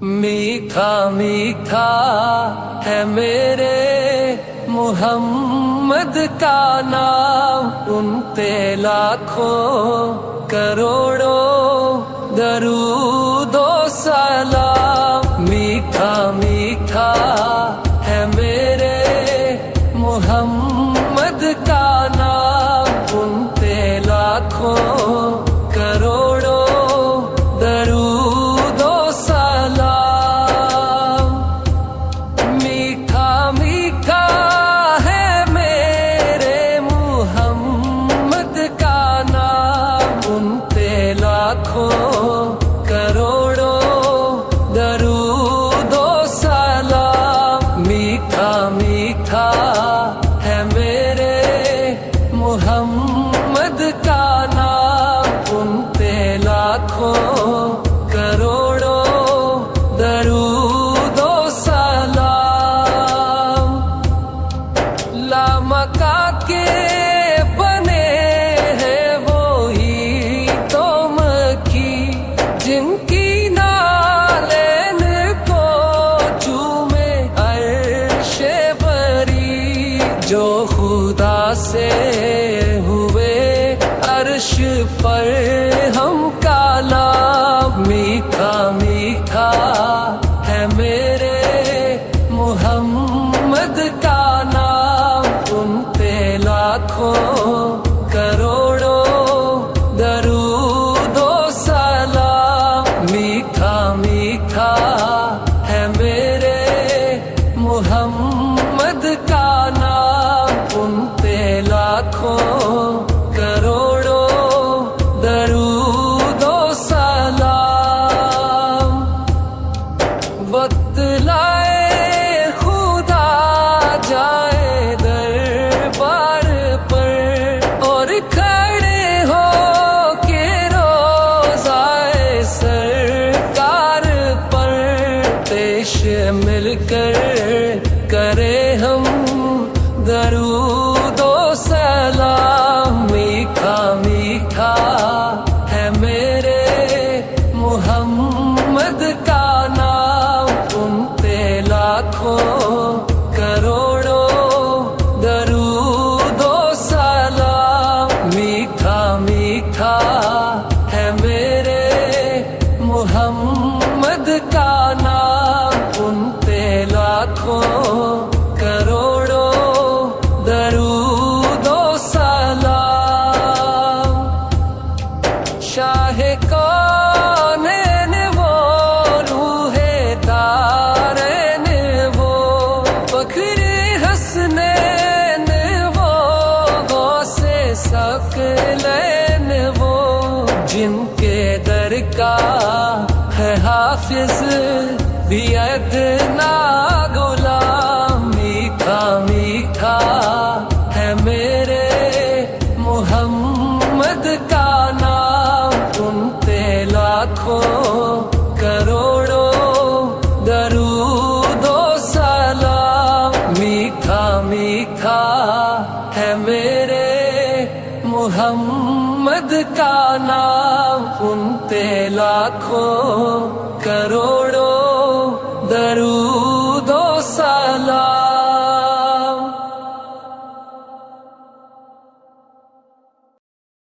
میٹھا میٹھا ہے میرے محمد کا نام، ان پہ لاکھوں کروڑوں درود و سلام۔ میٹھا میٹھا ہے میرے محمد کا نام، ان پہ لاکھوں کروڑوں درود و سلام۔ میٹھا میٹھا ہے میرے محمد کا نام، ان پہ لاکھوں کروڑوں درود و سلام۔ میٹھا میٹھا ہے میرے محمد کا نام، ان پہ لاکھوں کروڑوں درود و سلام۔ لامکا کے بنے ہیں وہی تو مکھی، جن کی نالین کو چومے عرش بری، جو خدا سے ہوئے عرش پر ہم کلام۔ میٹھا میٹھا ہے میرے محمد کا نام، ان پہ لاکھوں کروڑوں درود و سلام۔ میٹھا میٹھا ہے میرے محمد کا نام، ان پہ لاکھوں کروڑوں درود و سلام۔ بتلائے خدا جائے دربار پر، اور کھڑے ہو کے روضائے سرکار پر، پیش مل کر کرے ہم درود و سلام۔ میٹھا میٹھا ہے میرے محمد کا نام، ان پہ لاکھوں کروڑوں درود و سلام۔ میٹھا میٹھا ہے میرے محمد کا نام، ان پہ لاکھوں کروڑوں درود و سلام۔ شاہ کونین وہ روح دارین وہ، فخر حسنین وہ، غوث ثقلین وہ، جن کے در کا ہے حافظ بھی ادنا غلام۔ میٹھا میٹھا ہے میرے محمد کا نام، ان پہ لاکھوں کروڑوں درود و سلام۔ میٹھا میٹھا ہے میرے محمد کا نام، ان پہ لاکھوں کروڑوں درود